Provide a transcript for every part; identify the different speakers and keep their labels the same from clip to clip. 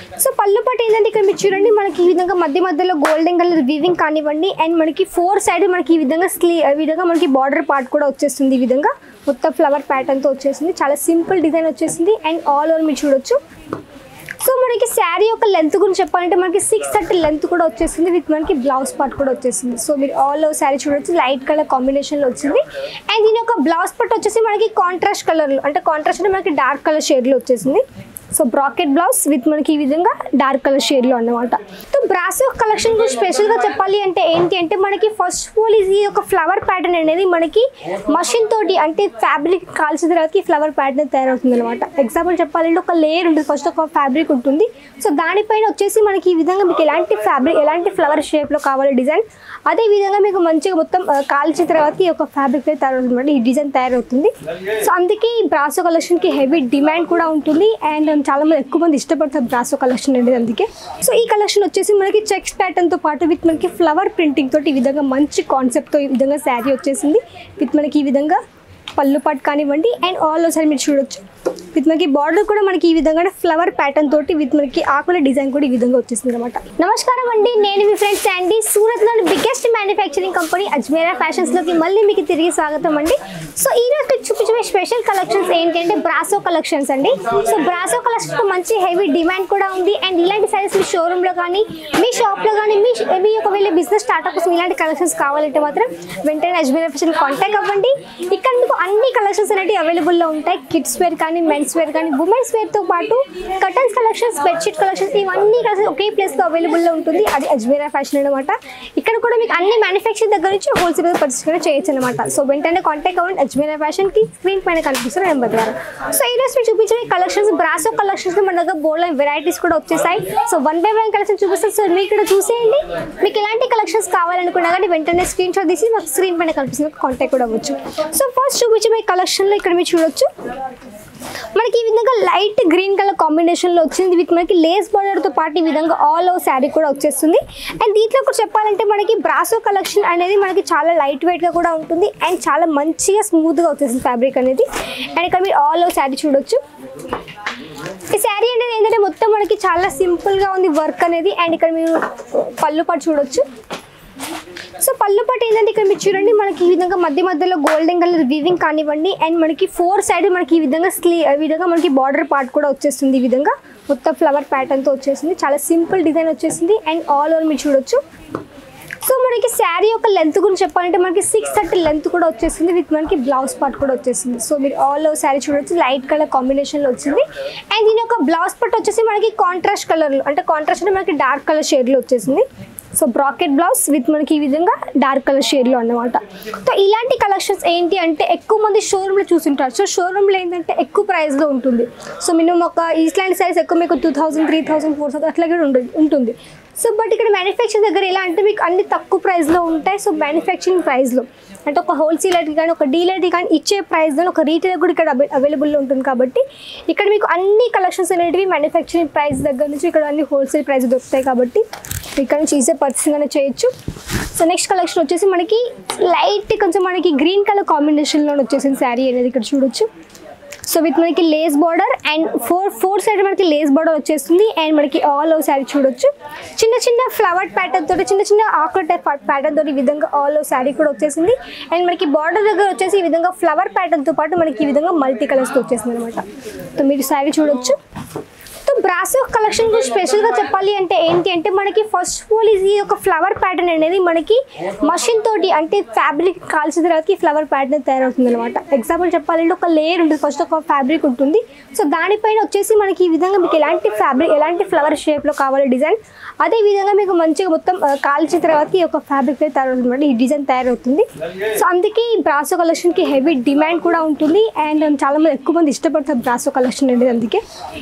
Speaker 1: So పళ్ళు పట్టు ఏంటంటే ఇక్కడ మీరు చూడండి మనకి ఈ విధంగా మధ్య మధ్యలో గోల్డెన్ కలర్ వీవింగ్ కానివ్వండి అండ్ మనకి 4 సైడ్ మనకి ఈ విధంగా మనకి బార్డర్ పార్ట్ కూడా వచ్చేస్తుంది. ఈ విధంగా మొత్తం ఫ్లవర్ ప్యాటర్న్ తో వచ్చేసింది. చాలా సింపుల్ డిజైన్ వచ్చేసింది అండ్ ఆల్ ఓవర్ మీరు చూడొచ్చు. సో మనకి శారీ యొక్క లెంత్ గురించి చెప్పాలంటే మనకి 630 లెంత్ కూడా వచ్చేసింది విత్ మనకి బ్లౌజ్ పార్ట్ కూడా వచ్చేసింది. సో మీరు ఆల్ ఓవర్ శారీ చూడొచ్చు, లైట్ కలర్ కాంబినేషన్లో వచ్చింది. అండ్ దీని యొక్క బ్లౌజ్ పార్ట్ వచ్చేసి మనకి కాంట్రాస్ట్ కలర్లో, అంటే కాంట్రాస్ట్ అంటే మనకి డార్క్ కలర్ షేడ్లో వచ్చేసింది. సో బ్రాకెట్ బ్లౌజ్ విత్ మనకి ఈ విధంగా డార్క్ కలర్ షేడ్లో అన్నమాట. సో బ్రాసో కలెక్షన్ గురించి స్పెషల్గా చెప్పాలి అంటే ఏంటి అంటే మనకి ఫస్ట్ ఆఫ్ ఆల్ ఈ యొక్క ఫ్లవర్ ప్యాటర్న్ అనేది మనకి మషిన్ తోటి అంటే ఫ్యాబ్రిక్ కాల్చిన తర్వాత ఫ్లవర్ ప్యాటర్న్ తయారవుతుంది అనమాట. ఎగ్జాంపుల్ చెప్పాలంటే ఒక లేయర్ ఉంటుంది, ఫస్ట్ ఒక ఫ్యాబ్రిక్ ఉంటుంది. సో దానిపైన వచ్చేసి మనకి ఈ విధంగా మీకు ఎలాంటి ఫ్లవర్ షేప్లో కావాలి డిజైన్, అదే విధంగా మీకు మంచిగా మొత్తం కాల్చిన తర్వాత ఈ యొక్క ఫ్యాబ్రిక్ తయారవుతుంది అనమాట. ఈ డిజైన్ తయారవుతుంది. సో అందుకే ఈ బ్రాసో కలెక్షన్కి హెవీ డిమాండ్ కూడా ఉంటుంది అండ్ చాలా మంది ఎక్కువ మంది ఇష్టపడతారు బ్రాసో కలెక్షన్ అనేది అందుకే. సో ఈ కలెక్షన్ వచ్చేసి మనకి చెక్స్ ప్యాటర్న్తో పాటు విత్ మనకి ఫ్లవర్ ప్రింటింగ్ తోటి ఈ విధంగా మంచి కాన్సెప్ట్తో ఈ విధంగా శారీ వచ్చేసింది. విత్ మనకి ఈ విధంగా పళ్ళు పాటు కానివ్వండి అండ్ ఆల్ ఓవర్ మీరు చూడొచ్చు. విత్ మనకి బార్డర్ కూడా మనకి ఈ విధంగా ఫ్లవర్ ప్యాటర్న్ తోటి విత్ మనకి ఆకుల డిజైన్ కూడా ఈ విధంగా వచ్చేసింది అనమాట. నమస్కారం అండి, నేను మీ ఫ్రెండ్ శాండీ. సూరత్లోని బిగ్గెస్ట్ మ్యానుఫ్యాక్చరింగ్ కంపెనీ అజ్మీరా ఫ్యాషన్స్లోకి మళ్ళీ మీకు తిరిగి స్వాగతం అండి. సో ఈ రోజు చూపించే స్పెషల్ కలెక్షన్స్ ఏంటంటే బ్రాసో కలెక్షన్స్ అండి. సో బ్రాసో కలెక్షన్స్ మంచి హెవీ డిమాండ్ కూడా ఉంది అండ్ ఇలాంటి సారీస్ మీ షోరూంలో కానీ మీ షాప్లో కానీ మీ ఒకవేళ బిజినెస్ స్టార్ట్అప్ కోసం ఇలాంటి కలెక్షన్స్ కావాలంటే మాత్రం వెంటనే అజ్మీరా ఫ్యాషన్ కాంటాక్ట్ అవ్వండి. ఇక్కడ మీకు అన్ని కలెక్షన్స్ అనేవి అవైలబుల్లో ఉంటాయి. కిడ్స్ వేర్ కానీ, మెన్స్ వేర్ కానీ, ఉమెన్స్ వేర్తో పాటు కటన్స్ కలెక్షన్స్, బెడ్షీట్ కలెక్షన్స్, ఇవన్నీ కలిసి ఒకే ప్లేస్లో అవైలబుల్లో ఉంటుంది. అది అజ్మీరా ఫ్యాషన్ అనమాట. ఇక్కడ కూడా మీకు అన్ని మ్యానుఫ్యాక్చరింగ్ దగ్గర నుంచి హోల్సేల్ పర్చేస్ కూడా చేయొచ్చు అనమాట. సో వెంటనే కాంటాక్ట్ అవ్వండి అజ్మీరా ఫ్యాషన్కి, స్క్రీన్ పైన కనిపిస్తున్న నెంబర్ ద్వారా. సో ఈ రోజు మీకు చూపించిన కలెక్షన్స్ బ్రాసో కలెక్షన్స్ మన దగ్గర బోల్డ్ వెరైటీస్ కూడా వచ్చేసాయి. సో 1 by 1 కలెక్షన్ చూపిస్తాను. సో మీరు ఇక్కడ చూసేయండి. మీకు ఎలాంటి కలెక్షన్స్ కావాలనుకున్నా కానీ వెంటనే స్క్రీన్ షాట్ తీసి మాకు స్క్రీన్ పైన కనిపిస్తున్న కాంటాక్ట్ కూడా అవ్వచ్చు. సో ఫస్ట్ చూపించే కలెక్షన్లో ఇక్కడ మీరు చూడొచ్చు మనకి ఈ విధంగా లైట్ గ్రీన్ కలర్ కాంబినేషన్లో వచ్చింది విత్ మనకి లేస్ బార్డర్తో పాటు ఈ విధంగా ఆల్ ఓవర్ శారీ కూడా వచ్చేస్తుంది. అండ్ దీంట్లో కూడా చెప్పాలంటే మనకి బ్రాసో కలెక్షన్ అనేది మనకి చాలా లైట్ వెయిట్గా కూడా ఉంటుంది అండ్ చాలా మంచిగా స్మూత్గా వచ్చేసింది ఫ్యాబ్రిక్ అనేది. అండ్ ఇక్కడ మీరు ఆల్ ఓవర్ శారీ చూడొచ్చు. ఈ శారీ అనేది ఏంటంటే మొత్తం మనకి చాలా సింపుల్గా ఉంది వర్క్ అనేది. అండ్ ఇక్కడ మీరు పళ్ళు పాటు చూడొచ్చు. సో పళ్ళు పట్టు ఏంటంటే ఇక్కడ మీరు చూడండి మనకి ఈ విధంగా మధ్య మధ్యలో గోల్డెన్ కలర్ వీవింగ్ కానివ్వండి అండ్ మనకి 4 సైడ్ మనకి ఈ విధంగా మనకి బార్డర్ పార్ట్ కూడా వచ్చేస్తుంది. ఈ విధంగా మొత్తం ఫ్లవర్ ప్యాటర్న్తో వచ్చేసింది. చాలా సింపుల్ డిజైన్ వచ్చేసింది అండ్ ఆల్ ఓవర్ మీరు చూడొచ్చు. సో మనకి శారీ యొక్క లెంత్ గురించి చెప్పాలంటే మనకి 630 లెంత్ కూడా వచ్చేసింది విత్ మనకి బ్లౌజ్ పార్ట్ కూడా వచ్చేసింది. సో మీరు ఆల్ ఓవర్ శారీ చూడొచ్చు, లైట్ కలర్ కాంబినేషన్లో వచ్చింది. అండ్ దీని యొక్క బ్లౌజ్ పార్ట్ వచ్చేసి మనకి కాంట్రాస్ట్ కలర్లో, అంటే కాంట్రాస్ట్ అంటే మనకి డార్క్ కలర్ షేడ్లో వచ్చేసింది. సో బ్రాకెట్ బ్లౌజ్ విత్ మనకి ఈ విధంగా డార్క్ కలర్ షేడ్లో అన్నమాట. సో ఇలాంటి కలెక్షన్స్ ఏంటి అంటే ఎక్కువ మంది షోరూమ్లో చూస్తుంటారు. సో షోరూమ్లో ఏంటంటే ఎక్కువ ప్రైస్లో ఉంటుంది. సో మినిమం ఒక ఇట్లాంటి సైజ్ ఎక్కువ మీకు 2000, 3000, 4000 అట్లా కూడా ఉంటుంది. సో బట్ ఇక్కడ మ్యానుఫ్యాక్చరింగ్ దగ్గర ఎలా అంటే మీకు అన్ని తక్కువ ప్రైస్లో ఉంటాయి. సో మ్యానుఫ్యాక్చరింగ్ ప్రైస్లో అంటే ఒక హోల్సేలర్కి కానీ ఒక డీలర్కి కానీ ఇచ్చే ప్రైస్లో ఒక రీటైలర్ కూడా ఇక్కడ అవైలబుల్లో ఉంటుంది. కాబట్టి ఇక్కడ మీకు అన్ని కలెక్షన్స్ అనేటివి మ్యానుఫ్యాక్చరింగ్ ప్రైస్ దగ్గర నుంచి ఇక్కడ అన్ని హోల్సేల్ ప్రైస్ దొరుకుతాయి. కాబట్టి ఇక్కడ నుంచి ఈజీ పర్చేసింగ్ అనేది చేయొచ్చు. సో నెక్స్ట్ కలెక్షన్ వచ్చేసి మనకి లైట్ కొంచెం మనకి గ్రీన్ కలర్ కాంబినేషన్లో వచ్చేసింది శారీ అనేది ఇక్కడ చూడొచ్చు. సో విత్ మనకి lace border and four side మనకి లేస్ బార్డర్ వచ్చేస్తుంది. అండ్ మనకి ఆల్ ఓవర్ శారీ చూడొచ్చు. చిన్న చిన్న ఫ్లవర్ ప్యాటర్న్ తోటి, చిన్న చిన్న ఆకుల టైప్ ప్యాటర్న్ తోటి ఈ విధంగా ఆల్ ఓవర్ శారీ కూడా వచ్చేసింది. అండ్ మనకి బార్డర్ దగ్గర వచ్చేసి ఈ విధంగా ఫ్లవర్ ప్యాటర్న్తో పాటు మనకి ఈ విధంగా మల్టీ కలర్స్తో వచ్చేసింది అనమాట. సో మీరు శారీ చూడొచ్చు. బ్రాసో కలెక్షన్ గురించి స్పెషల్గా చెప్పాలి అంటే ఏంటి అంటే మనకి ఫస్ట్ ఆఫ్ ఆల్ ఈ యొక్క ఫ్లవర్ ప్యాటర్న్ అనేది మనకి మషిన్ తోటి అంటే ఫ్యాబ్రిక్ కాల్చిన తర్వాత ఫ్లవర్ ప్యాటర్న్ తయారవుతుంది అనమాట. ఎగ్జాంపుల్ చెప్పాలంటే ఒక లేయర్ ఉంటుంది, ఫస్ట్ ఒక ఫ్యాబ్రిక్ ఉంటుంది. సో దానిపైన వచ్చేసి మనకి ఈ విధంగా మీకు ఎలాంటి ఫ్లవర్ షేప్లో కావాలి డిజైన్, అదే విధంగా మీకు మంచిగా మొత్తం కాల్చిన తర్వాత ఈ యొక్క ఫ్యాబ్రిక్ తయారవుతుంది అనమాట. ఈ డిజైన్ తయారవుతుంది. సో అందుకే ఈ బ్రాసో కలెక్షన్కి హెవీ డిమాండ్ కూడా ఉంటుంది అండ్ చాలా మంది ఎక్కువ మంది ఇష్టపడతారు బ్రాసో కలెక్షన్ అనేది అందుకే.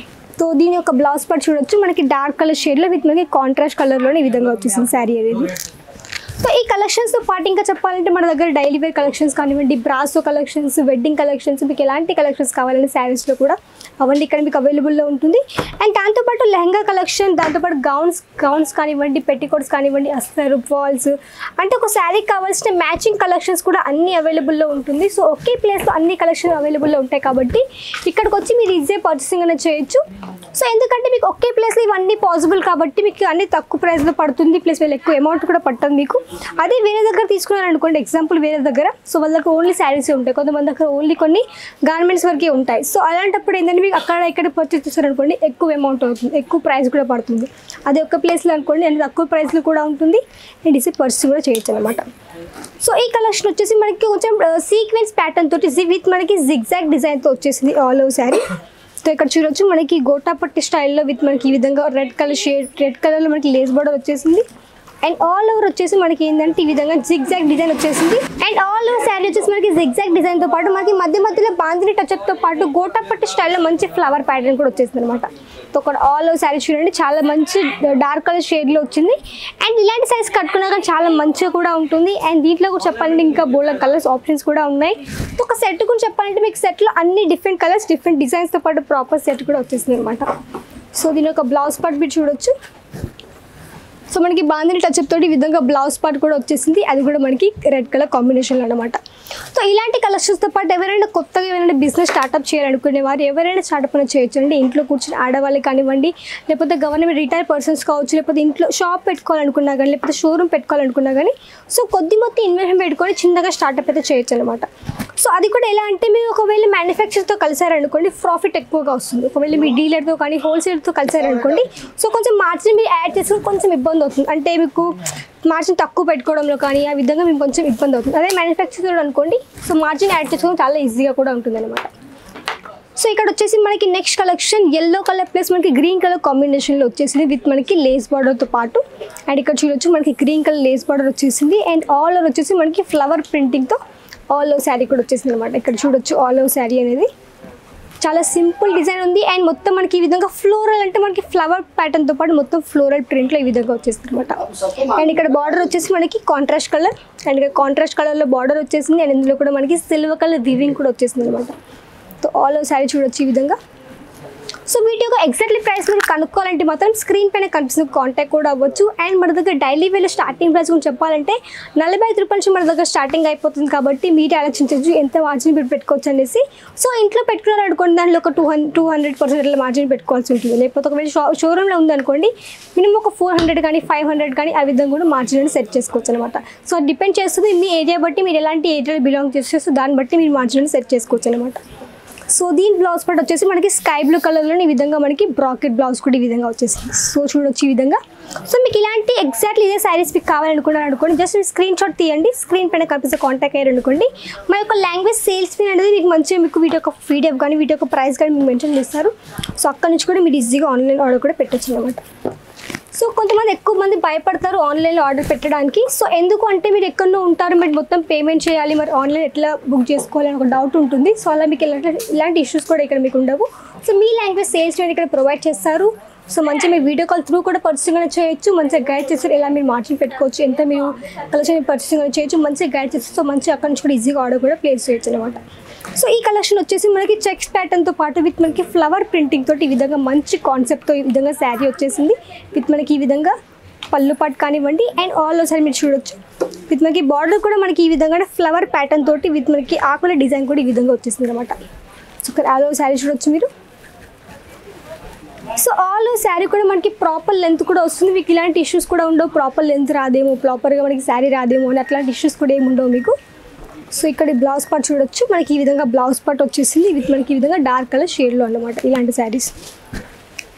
Speaker 1: సో దీని యొక్క బ్లౌజ్ పార్ట్ చూడొచ్చు. మనకి డార్క్ కలర్ షేడ్లో విత్ మనకి కాంట్రాస్ట్ కలర్లోనే ఈ విధంగా వచ్చేసింది శారీ అనేది. సో ఈ కలెక్షన్స్తో పాటు ఇంకా చెప్పాలంటే మన దగ్గర డైలీ వేర్ కలెక్షన్స్ కానివ్వండి, బ్రాసో కలెక్షన్స్, వెడ్డింగ్ కలెక్షన్స్, మీకు ఎలాంటి కలెక్షన్స్ కావాలంటే శారీస్లో కూడా అవన్నీ ఇక్కడ మీకు అవైలబుల్లో ఉంటుంది. అండ్ దాంతోపాటు లెహంగా కలెక్షన్, దాంతోపాటు గౌన్స్ కానివ్వండి, పెట్టికోట్స్ కానివ్వండి, అస్తరు, ఫాల్స్, అంటే ఒక శారీకి కావాల్సిన మ్యాచింగ్ కలెక్షన్స్ కూడా అన్నీ అవైలబుల్లో ఉంటుంది. సో ఒకే ప్లేస్లో అన్ని కలెక్షన్ అవైలబుల్లో ఉంటాయి కాబట్టి ఇక్కడికి వచ్చి మీరు ఈజీగా పర్చేసింగ్ అనేది చేయొచ్చు. సో ఎందుకంటే మీకు ఒకే ప్లేస్లో ఇవన్నీ పాసిబుల్ కాబట్టి మీకు అన్ని తక్కువ ప్రైస్లో పడుతుంది, ప్లస్ వీళ్ళు ఎక్కువ అమౌంట్ కూడా పడుతుంది మీకు. అదే వేరే దగ్గర తీసుకున్నారనుకోండి, ఎగ్జాంపుల్ వేరే దగ్గర, సో వాళ్ళ దగ్గర ఓన్లీ శారీసే ఉంటాయి, కొంతమంది దగ్గర ఓన్లీ కొన్ని గార్మెంట్స్ వరకే ఉంటాయి. సో అలాంటప్పుడు ఏంటంటే మీకు అక్కడ ఇక్కడ పర్చేస్ చేస్తారనుకోండి ఎక్కువ అమౌంట్ అవుతుంది, ఎక్కువ ప్రైస్ కూడా పడుతుంది. అదే ఒక్క ప్లేస్లో అనుకోండి అంటే తక్కువ ప్రైస్లో కూడా ఉంటుంది అండ్ ఈజీ పర్చేస్ కూడా చేయొచ్చు అనమాట. సో ఈ కలెక్షన్ వచ్చేసి మనకి కొంచెం సీక్వెన్స్ ప్యాటర్న్ తోటి విత్ మనకి జిగ్జాగ్ డిజైన్తో వచ్చేసింది ఆల్ ఓవర్ శారీ. సో ఇక్కడ చూడొచ్చు మనకి గోటాపట్టి స్టైల్లో విత్ మనకి ఈ విధంగా రెడ్ కలర్లో మనకి లేస్ బోర్డర్ వచ్చేసింది. అండ్ ఆల్ ఓవర్ వచ్చేసి మనకి ఏంటంటే ఈ విధంగా జిగ్జాగ్ డిజైన్ వచ్చేసింది. అండ్ ఆల్ ఓవర్ శారీ వచ్చేసి మనకి జిగ్జాగ్ డిజైన్తో పాటు మనకి మధ్యలో బాందిని టచ్అప్తో పాటు గోటాపట్టి స్టైల్లో మంచి ఫ్లవర్ ప్యాటర్న్ కూడా వచ్చేసింది అనమాట. సో ఇక్కడ ఆల్ ఓవర్ శారీ చూడండి చాలా మంచి డార్క్ కలర్ షేడ్లో వచ్చింది. అండ్ ఇలాంటి శారీస్ కట్టుకున్నాక చాలా మంచిగా కూడా ఉంటుంది. అండ్ దీంట్లో కూడా చెప్పాలంటే ఇంకా బోల్డ్ కలర్స్ ఆప్షన్స్ కూడా ఉన్నాయి. సో ఒక సెట్ కూడా చెప్పాలంటే మీకు సెట్లో అన్ని డిఫరెంట్ కలర్స్, డిఫరెంట్ డిజైన్స్తో పాటు ప్రాపర్ సెట్ కూడా వచ్చేసింది అనమాట. సో దీని ఒక బ్లౌజ్ పార్ట్ మీరు చూడొచ్చు. సో మనకి బాందిని టచ్అప్ తోటి ఈ విధంగా బ్లౌజ్ పార్ట్ కూడా వచ్చేసింది, అది కూడా మనకి రెడ్ కలర్ కాంబినేషన్లో అనమాట. సో ఇలాంటి కలెక్షన్స్తో పాటు ఎవరైనా కొత్తగా ఎవరైనా బిజినెస్ స్టార్ట్అప్ చేయాలనుకునే వారు ఎవరైనా స్టార్ట్అప్ అనేది చేయొచ్చు అండి. ఇంట్లో కూర్చొని ఆడవాళ్ళకి కానివ్వండి, లేకపోతే గవర్నమెంట్ రిటైర్ పర్సన్స్ కావచ్చు, లేకపోతే ఇంట్లో షాప్ పెట్టుకోవాలనుకున్నా కానీ, లేకపోతే షోరూమ్ పెట్టుకోవాలనుకున్నా కానీ, సో కొద్ది మొత్తం ఇన్వెస్ట్మెంట్ పెట్టుకొని చిన్నగా స్టార్ట్అప్ అయితే చేయొచ్చు అనమాట. సో అది కూడా ఎలా అంటే మీరు ఒకవేళ మ్యానుఫ్యాక్చర్తో కలిసారనుకోండి ప్రాఫిట్ ఎక్కువగా వస్తుంది. ఒకవేళ మీ డీలర్తో కానీ హోల్సేల్తో కలిసారనుకోండి సో కొంచెం మార్జిన్ మీరు యాడ్ చేసుకుని కొంచెం ఇబ్బంది అవుతుంది, అంటే మీకు మార్జిన్ తక్కువ పెట్టుకోవడంలో కానీ ఆ విధంగా మీకు కొంచెం ఇబ్బంది అవుతుంది. అదే మ్యానుఫ్యాక్చర్ అనుకోండి సో మార్జిన్ యాడ్ చేసుకోవడం చాలా ఈజీగా కూడా ఉంటుంది అనమాట. సో ఇక్కడ వచ్చేసి మనకి next collection yellow colour plus మనకి గ్రీన్ కలర్ కాంబినేషన్లో వచ్చేసింది విత్ మనకి లేస్ బార్డర్తో పాటు. అండ్ ఇక్కడ చూడొచ్చు మనకి గ్రీన్ కలర్ లేస్ బార్డర్ వచ్చేసింది. అండ్ ఆల్ ఓవర్ వచ్చేసి మనకి ఫ్లవర్ ప్రింటింగ్తో ఆల్ ఓవర్ శారీ కూడా వచ్చేసింది అనమాట. ఇక్కడ చూడొచ్చు ఆల్ ఓవర్ శారీ అనేది చాలా సింపుల్ డిజైన్ ఉంది. అండ్ మొత్తం మనకి ఈ విధంగా ఫ్లోరల్ అంటే మనకి ఫ్లవర్ ప్యాటర్న్తో పాటు మొత్తం ఫ్లోరల్ ప్రింట్లో ఈ విధంగా వచ్చేసింది అనమాట. అండ్ ఇక్కడ బార్డర్ వచ్చేసి మనకి కాంట్రాస్ట్ కలర్, అండ్ ఇక్కడ కాంట్రాస్ట్ కలర్లో బార్డర్ వచ్చేసింది. అండ్ ఇందులో కూడా మనకి సిల్వర్ కలర్ వీవింగ్ కూడా వచ్చేసింది అనమాట. సో ఆల్ ఓవర్ శారీ చూడొచ్చు ఈ విధంగా. సో వీటి యొక్క ఎగ్జాక్ట్లీ ప్రైస్ మీరు కనుక్కోవాలంటే మాత్రం స్క్రీన్ పైన కనిపిస్తుంది, కాంటాక్ట్ కూడా అవ్వచ్చు. అండ్ మన దగ్గర డైలీ వేలో స్టార్టింగ్ ప్రైస్ గురించి చెప్పాలంటే 45 రూపాయల నుంచి మన దగ్గర స్టార్టింగ్ అయిపోతుంది కాబట్టి మీరే ఆలోచించవచ్చు ఎంత మార్జిన్ మీరు పెట్టుకోవచ్చు అనేసి. సో ఇంట్లో పెట్టుకున్నారు అనుకోండి దాంట్లో ఒక 200% అట్లా మార్జిన్ పెట్టుకోవాల్సి ఉంటుంది. లేకపోతే ఒకవేళ షోరూమ్లో ఉందనుకోండి మినిమం ఒక 400 కానీ 500 కానీ ఆ విధంగా కూడా మార్జిన్ అనేది సెట్ చేసుకోవచ్చు అనమాట. సో డిపెండ్ చేస్తుంది మీ ఏరియా బట్టి, మీరు ఎలాంటి ఏరియాలో బిలాంగ్ చేస్తే దాన్ని బట్టి మీరు మార్జిన్ అనేది సెట్ చేసుకోవచ్చు అనమాట. సో దీని బ్లౌజ్ పార్ట్ వచ్చేసి మనకి స్కై బ్లూ కలర్లో ఈ విధంగా మనకి బ్రాకెట్ బ్లౌజ్ కూడా ఈ విధంగా వచ్చేసింది. సో చూడొచ్చు ఈ విధంగా. సో మీకు ఇలాంటి ఎగ్జాక్ట్లీ ఇదే శారీస్ మీకు కావాలనుకున్నారనుకోండి జస్ట్ స్క్రీన్ షాట్ తీయండి, స్క్రీన్ పైన కనిపిస్తే కాంటాక్ట్ అయ్యారు అనుకోండి. మా యొక్క లాంగ్వేజ్ సేల్స్ పిన్ అనేది మీకు మంచిగా మీకు వీటి యొక్క పీడిఎఫ్ కానీ వీటి యొక్క ప్రైస్ కానీ మీకు మెన్షన్ చేస్తారు. సో అక్కడ నుంచి కూడా మీరు ఈజీగా ఆన్లైన్ ఆర్డర్ కూడా పెట్టచ్చు అనమాట. సో కొంతమంది ఎక్కువ మంది భయపడతారు ఆన్లైన్లో ఆర్డర్ పెట్టడానికి. సో ఎందుకు అంటే మీరు ఎక్కడో ఉంటారు, మీరు మొత్తం పేమెంట్ చేయాలి, మరి ఆన్లైన్ ఎట్లా బుక్ చేసుకోవాలి అని ఒక డౌట్ ఉంటుంది. సో అలా మీకు ఇలాంటి ఇష్యూస్ కూడా ఇక్కడ మీకు ఉండవు. సో మీ లాంగ్వేజ్ సేల్స్ అనేది ఇక్కడ ప్రొవైడ్ చేస్తారు. సో మంచిగా మీరు వీడియో కాల్ త్రూ కూడా పర్చేసింగ్ అనేది చేయొచ్చు, మంచిగా గైడ్ చేస్తారు ఎలా మీరు మార్జిన్ పెట్టుకోవచ్చు, ఎంత మీరు కలెక్షన్ పర్చేసింగ్ అనేది చేయొచ్చు, మంచిగా గైడ్ చేస్తారు. సో మంచిగా అక్కడ నుంచి కూడా ఈజీగా ఆర్డర్ కూడా ప్లేస్ చేయొచ్చు అనమాట. సో ఈ కలెక్షన్ వచ్చేసి మనకి చెక్స్ ప్యాటర్న్తో పాటు విత్ మనకి ఫ్లవర్ ప్రింటింగ్ తోటి ఈ విధంగా మంచి కాన్సెప్ట్తో ఈ విధంగా శారీ వచ్చేసింది. విత్ మనకి ఈ విధంగా పళ్ళు పాటు కానివ్వండి అండ్ ఆల్ ఒకసారి మీరు చూడొచ్చు. విత్ మనకి బార్డర్ కూడా మనకి ఈ విధంగా ఫ్లవర్ ప్యాటర్న్ తోటి విత్ మనకి ఆకుల డిజైన్ కూడా ఈ విధంగా వచ్చేసింది అనమాట. సో ఆల్ ఓవర్ శారీ చూడొచ్చు మీరు. సో ఆల్ ఓవర్ శారీ కూడా మనకి ప్రాపర్ లెంత్ కూడా వస్తుంది. మీకు ఇలాంటి ఇష్యూస్ కూడా ఉండవు, ప్రాపర్ లెంత్ రాదేమో, ప్రాపర్గా మనకి శారీ రాదేమో అని అట్లాంటి ఇష్యూస్ కూడా ఏమి ఉండవు మీకు. సో ఇక్కడ బ్లౌజ్ పార్ట్ చూడొచ్చు, మనకి ఈ విధంగా బ్లౌజ్ పార్ట్ వచ్చేసింది విత్ మనకి ఈ విధంగా డార్క్ కలర్ షేడ్లో అన్నమాట ఇలాంటి శారీస్.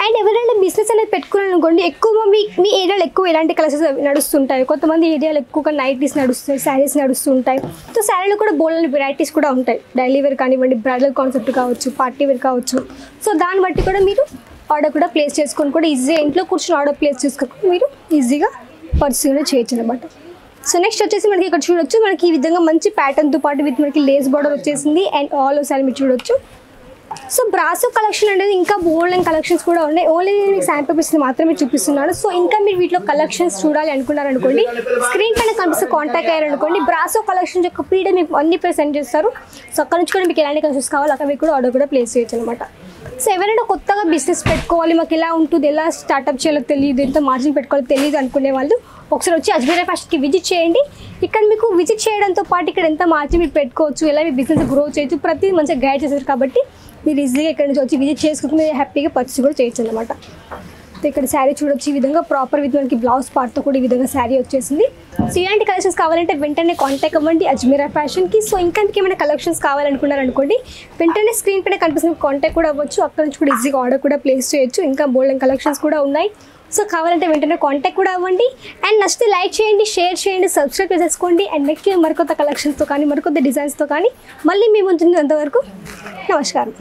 Speaker 1: అండ్ ఎవరైనా బిజినెస్ అనేది పెట్టుకున్నారనుకోండి, ఎక్కువ మీ ఏరియాలో ఎక్కువ ఎలాంటి కలర్స్ నడుస్తుంటాయి, కొంతమంది ఏరియాలో ఎక్కువగా నైటీస్ నడుస్తాయి, శారీస్ నడుస్తుంటాయి. సో శారీలో కూడా బోల్డ్ వెరైటీస్ కూడా ఉంటాయి, డైలీ వేర్ కానివ్వండి, బ్రైడల్ కాన్సెప్ట్ కావచ్చు, పార్టీ వేర్ కావచ్చు. సో దాన్ని బట్టి కూడా మీరు ఆర్డర్ కూడా ప్లేస్ చేసుకొని కూడా ఈజీగా ఇంట్లో కూర్చొని ఆర్డర్ ప్లేస్ చేసుకొని మీరు ఈజీగా పర్చేస్ చేయొచ్చు అనమాట. సో నెక్స్ట్ వచ్చేసి మనకి ఇక్కడ చూడొచ్చు, మనకి ఈ విధంగా మంచి ప్యాటర్న్తో పాటు విత్ మనకి లేస్ బార్డర్ వచ్చేసింది అండ్ ఆల్ ఓవర్ శారీ మీరు చూడొచ్చు. సో బ్రాసో కలెక్షన్ అనేది ఇంకా బోల్డ్ అండ్ కలెక్షన్స్ కూడా ఉన్నాయి. ఓన్లీ నేను మీకు శాంపుల్ పీసెస్ మాత్రమే చూపిస్తున్నాను. సో ఇంకా మీరు వీటిలో కలెక్షన్స్ చూడాలి అనుకున్నారనుకోండి, స్క్రీన్ పైన కనిపిస్తే కాంటాక్ట్ అయ్యారనుకోండి. బ్రాసో కలెక్షన్స్ యొక్క పీడిఎఫ్ మీకు అన్ని సెండ్ చేస్తారు. సో అక్కడ నుంచి కూడా మీకు ఎలాంటి కలెక్షన్స్ కావాలో అక్కడ మీకు కూడా ఆర్డర్ కూడా ప్లేస్ చేయొచ్చు అనమాట. సో ఎవరైనా కొత్తగా బిజినెస్ పెట్టుకోవాలి, మాకు ఎలా ఉంటుంది, ఎలా స్టార్ట్అప్ చేయాలో తెలియదు, ఎంత మార్జిన్ పెట్టుకోవాలో తెలియదు అనుకునే వాళ్ళు ఒకసారి వచ్చి అజ్మీరా ఫ్యాషన్కి విజిట్ చేయండి. ఇక్కడ మీకు విజిట్ చేయడంతో పాటు ఇక్కడ ఎంత మార్జిన్ మీరు పెట్టుకోవచ్చు, ఎలా మీ బిజినెస్ గ్రో చేయొచ్చు, ప్రతిదీ మంచిగా గైడ్ చేశారు. కాబట్టి మీరు ఈజీగా ఇక్కడ నుంచి వచ్చి విజిట్ చేసుకుంటే మీరు హ్యాపీగా పర్చేస్ కూడా చేయొచ్చు అనమాట. సో ఇక్కడ శారీ చూడొచ్చు, ఈ విధంగా ప్రాపర్ విత్ మనకి బ్లౌజ్ పార్ట్తో కూడా ఈ విధంగా శారీ వచ్చేసింది. సో ఇలాంటి కలెక్షన్స్ కావాలంటే వెంటనే కాంటాక్ట్ అవ్వండి అజ్మీరా ఫ్యాషన్కి. సో ఇంకా మీకు ఏమైనా కలెక్షన్స్ కావాలనుకున్నారనుకోండి, వెంటనే స్క్రీన్ పైన కనిపిస్తున్న కాంటాక్ట్ కూడా అవ్వచ్చు. అక్కడ నుంచి కూడా ఈజీగా ఆర్డర్ కూడా ప్లేస్ చేయొచ్చు. ఇంకా బోల్డెన్ కలెక్షన్స్ కూడా ఉన్నాయి. సో కావాలంటే వెంటనే కాంటాక్ట్ కూడా అవ్వండి. అండ్ నచ్చితే లైక్ చేయండి, షేర్ చేయండి, సబ్స్క్రైబ్ చేసేసుకోండి. అండ్ నెక్స్ట్ మరికొత్త కలెక్షన్స్తో కానీ మరికొత్త డిజైన్స్తో కానీ మళ్ళీ మీ ముందు అంతవరకు నమస్కారం.